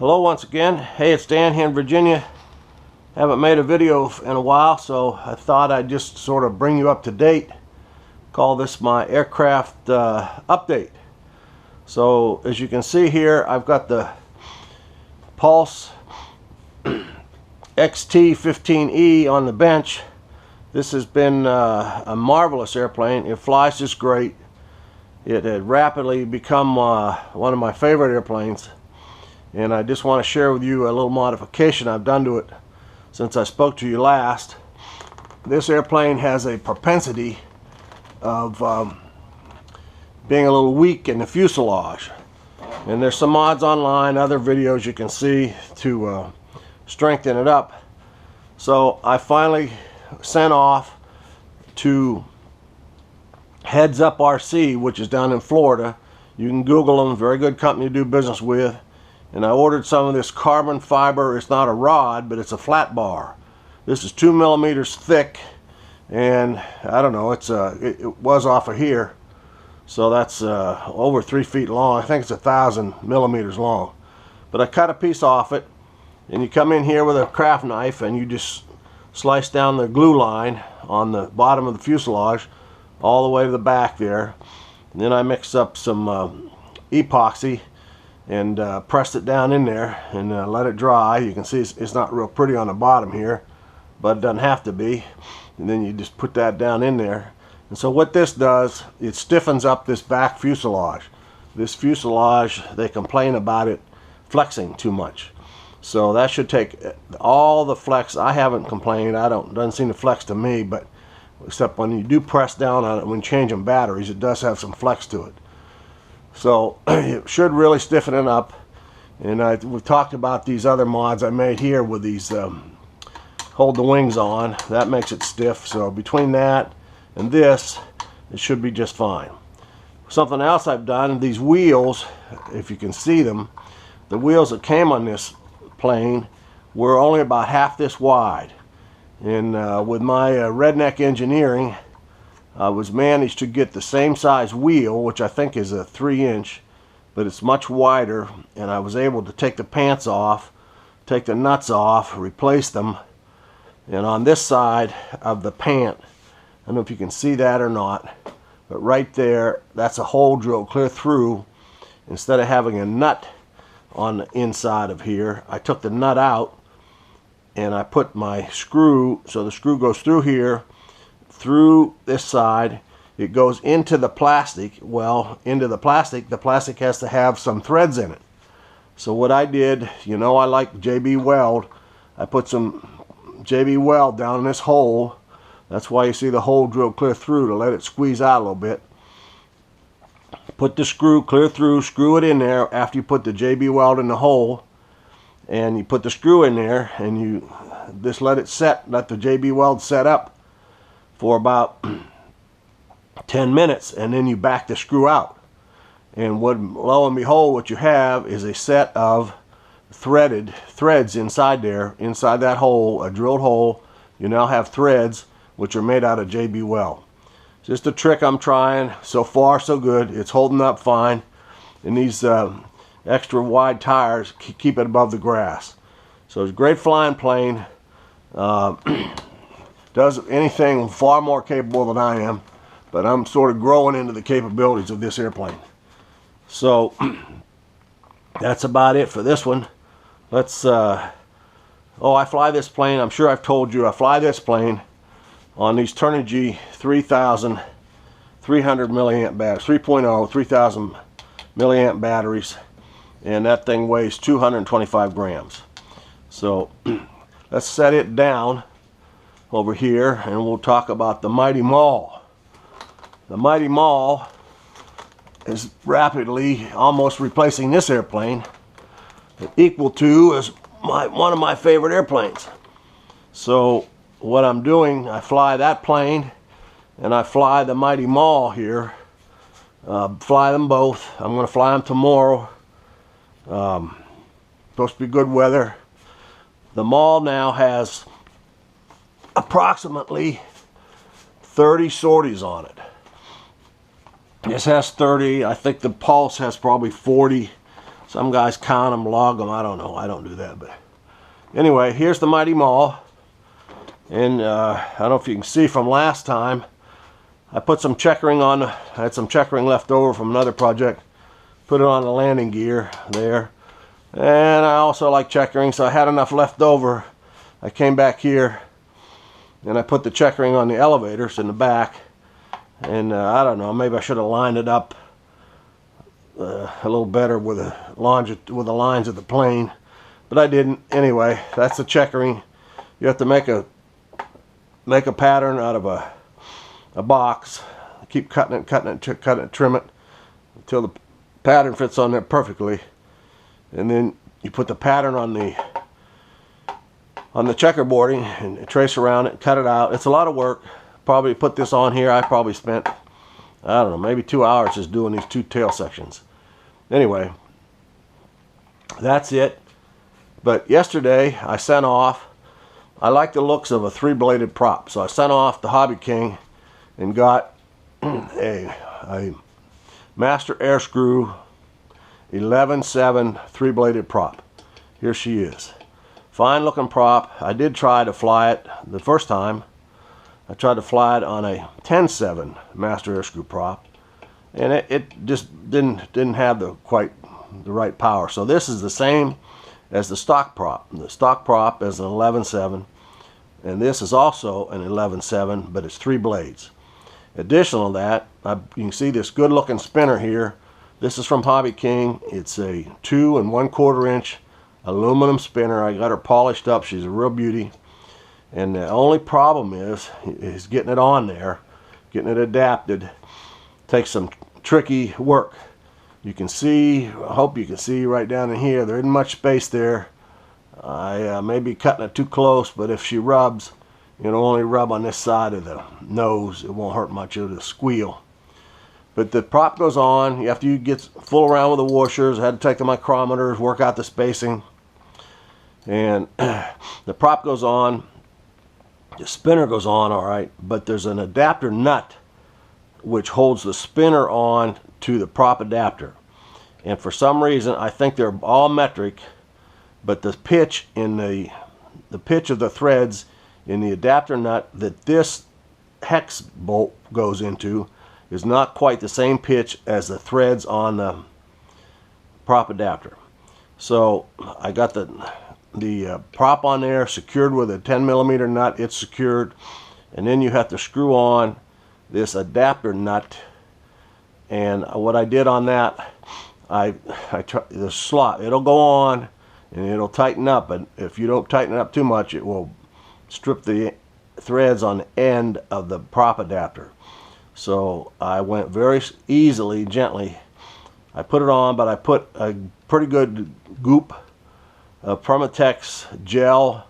Hello once again. Hey, it's Dan here in Virginia. Haven't made a video in a while, so I thought I'd just sort of bring you up to date. Call this my aircraft update. So as you can see here, I've got the Pulse XT-15E on the bench. This has been a marvelous airplane. It flies just great. It had rapidly become one of my favorite airplanes, and I just want to share with you a little modification I've done to it since I spoke to you last. This airplane has a propensity of being a little weak in the fuselage, and there's some mods online, other videos you can see to strengthen it up. So I finally sent off to Heads Up RC, which is down in Florida. You can Google them, very good company to do business with. And I ordered some of this carbon fiber. It's not a rod, but it's a flat bar. This is 2 millimeters thick, and I don't know, it was off of here, so that's over 3 feet long. I think it's 1,000 millimeters long. But I cut a piece off it, and you come in here with a craft knife and you just slice down the glue line on the bottom of the fuselage all the way to the back there. And then I mix up some epoxy and pressed it down in there and let it dry. You can see it's not real pretty on the bottom here, but it doesn't have to be. And then you just put that down in there. And so what this does, it stiffens up this back fuselage. This fuselage, they complain about it flexing too much. So that should take all the flex. I haven't complained. Doesn't seem to flex to me, but except when you do press down on it when changing batteries, it does have some flex to it. So it should really stiffen it up. And we've talked about these other mods I made here with these hold the wings on. That makes it stiff. So between that and this, it should be just fine. Something else I've done, these wheels, if you can see them, the wheels that came on this plane were only about half this wide. And with my redneck engineering, I was managed to get the same size wheel, which I think is a 3-inch, but it's much wider, and I was able to take the pants off, take the nuts off, replace them. And on this side of the pant, I don't know if you can see that or not, but right there, that's a hole drilled clear through. Instead of having a nut on the inside of here, I took the nut out and I put my screw, so the screw goes through here, through this side, it goes into the plastic. Well, into the plastic has to have some threads in it. So what I did, you know, I like JB Weld. I put some JB Weld down in this hole. That's why you see the hole drilled clear through, to let it squeeze out a little bit. Put the screw clear through, screw it in there after you put the JB Weld in the hole, and you put the screw in there, and you just let it set, let the JB Weld set up for about 10 minutes, and then you back the screw out. And lo and behold, what you have is a set of threaded threads inside there, inside that hole, a drilled hole. You now have threads which are made out of JB Weld. Just a trick I'm trying. So far so good. It's holding up fine, and these extra wide tires keep it above the grass. So it's a great flying plane. Does anything far more capable than I am, but I'm sort of growing into the capabilities of this airplane. So that's about it for this one. Let's I fly this plane, I'm sure I've told you, I fly this plane on these Turnigy 3000 300 milliamp batteries, 3.0 3000 milliamp batteries, and that thing weighs 225 grams. So let's set it down over here, and we'll talk about the Mighty Maule. The Mighty Maule is rapidly almost replacing this airplane, equal to as one of my favorite airplanes. So what I'm doing, I fly that plane and I fly the Mighty Maule here. Fly them both. I'm going to fly them tomorrow. Supposed to be good weather. The Maule now has approximately 30 sorties on it. This has 30. I think the Pulse has probably 40. Some guys count them, log them. I don't know. I don't do that. But anyway, here's the Mighty Maule. And I don't know if you can see from last time, I put some checkering on. I had some checkering left over from another project. Put it on the landing gear there. And I also like checkering, so I had enough left over. I came back here and I put the checkering on the elevators in the back. And I don't know, maybe I should have lined it up a little better with the lines of the plane, but I didn't. Anyway, that's the checkering. You have to make a pattern out of a box. Keep cutting it, trim it until the pattern fits on there perfectly, and then you put the pattern on the checkerboarding and trace around it, cut it out. It's a lot of work. Probably put this on here. I probably spent, I don't know, maybe 2 hours just doing these two tail sections. Anyway, that's it. But yesterday I sent off, I like the looks of a 3-bladed prop, so I sent off the Hobby King and got a Master Air Screw 11-7 3-bladed prop. Here she is. Fine looking prop. I did try to fly it the first time. I tried to fly it on a 10-7 Master Air Screw prop, and it just didn't have quite the right power. So this is the same as the stock prop. The stock prop is an 11-7, and this is also an 11-7, but it's 3 blades. Additional to that, you can see this good looking spinner here. This is from Hobby King. It's a 2 1/4 inch aluminum spinner. I got her polished up. She's a real beauty. And the only problem is getting it on there, getting it adapted. Takes some tricky work. You can see, I hope you can see right down in here, there isn't much space there. I may be cutting it too close, but if she rubs, it'll only rub on this side of the nose. It won't hurt much. It'll squeal. But the prop goes on. After you get full around with the washers, I had to take the micrometers, work out the spacing. And the prop goes on. The spinner goes on all right, but there's an adapter nut which holds the spinner on to the prop adapter. And for some reason, I think they're all metric, but the pitch in the pitch of the threads in the adapter nut that this hex bolt goes into is not quite the same pitch as the threads on the prop adapter. So I got the prop on there secured with a 10mm nut. It's secured, and then you have to screw on this adapter nut. And what I did on that, the slot, it'll go on and it'll tighten up, but if you don't tighten it up too much, it will strip the threads on the end of the prop adapter. So I went very easily, gently. I put it on, but I put a pretty good goop Permatex gel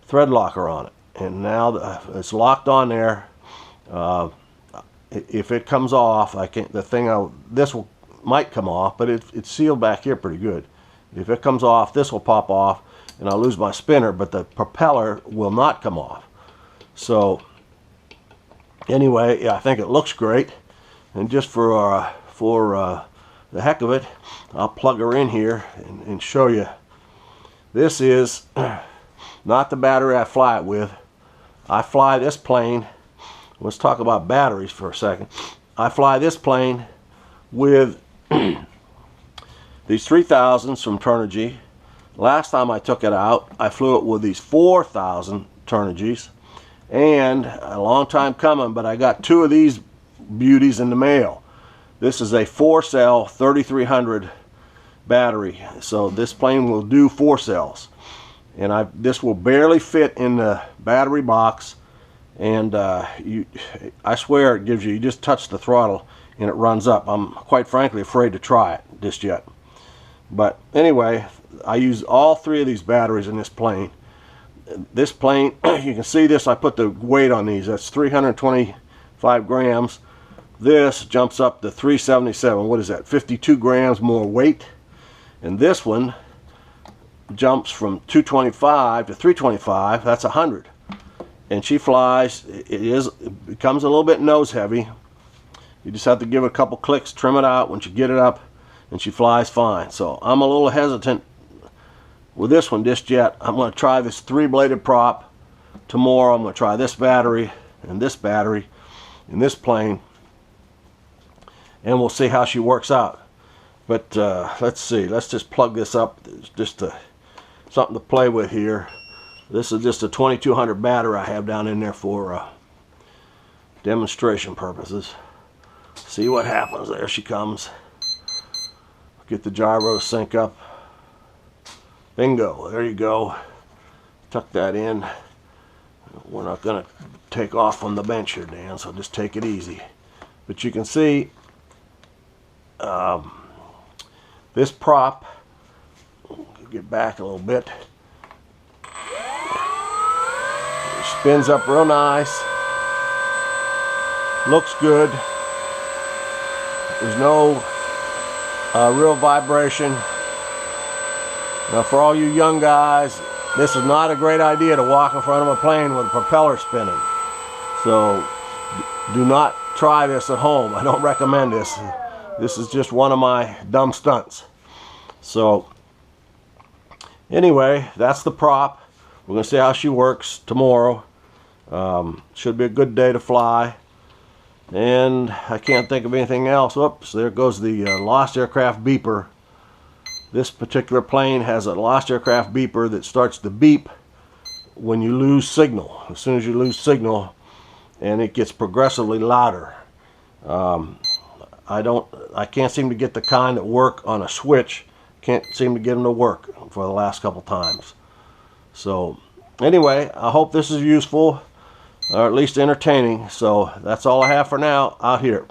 thread locker on it, and now it's locked on there. If it comes off, this might come off, but it's sealed back here pretty good. If it comes off, this will pop off and I'll lose my spinner, but the propeller will not come off. So anyway, yeah, I think it looks great, and just for the heck of it, I'll plug her in here and show you. This is not the battery I fly it with. I fly this plane. Let's talk about batteries for a second. I fly this plane with these 3000s from Turnigy. Last time I took it out, I flew it with these 4000 Turnigys. And a long time coming, but I got 2 of these beauties in the mail. This is a 4-cell 3300 battery, so this plane will do 4 cells, and this will barely fit in the battery box, and I swear it gives you just touch the throttle and it runs up. I'm quite frankly afraid to try it just yet, but anyway, I use all 3 of these batteries in this plane. This plane, you can see this, I put the weight on these. That's 325 grams. This jumps up to 377. What is that? 52 grams more weight. And this one jumps from 225 to 325. That's 100. And she flies. It becomes a little bit nose heavy. You just have to give it a couple clicks, trim it out. Once you get it up, and she flies fine. So I'm a little hesitant with this one just yet. I'm going to try this 3-bladed prop tomorrow. I'm going to try this battery and this battery in this plane, and we'll see how she works out. But let's see, let's just plug this up. It's just something to play with here. This is just a 2200 battery I have down in there for demonstration purposes. See what happens. There she comes. Get the gyro to sync up. Bingo, there you go. Tuck that in. We're not going to take off on the bench here, Dan, so just take it easy. But you can see this prop, get back a little bit, it spins up real nice, looks good. There's no real vibration. Now for all you young guys, this is not a great idea to walk in front of a plane with a propeller spinning. So do not try this at home. I don't recommend this. This is just one of my dumb stunts. So anyway, that's the prop. We're going to see how she works tomorrow. Should be a good day to fly. And I can't think of anything else. Whoops, there goes the lost aircraft beeper. This particular plane has a lost aircraft beeper that starts to beep when you lose signal. As soon as you lose signal, and it gets progressively louder. I can't seem to get the kind that work on a switch. Can't seem to get them to work for the last couple times. So anyway, I hope this is useful, or at least entertaining. So that's all I have for now out here.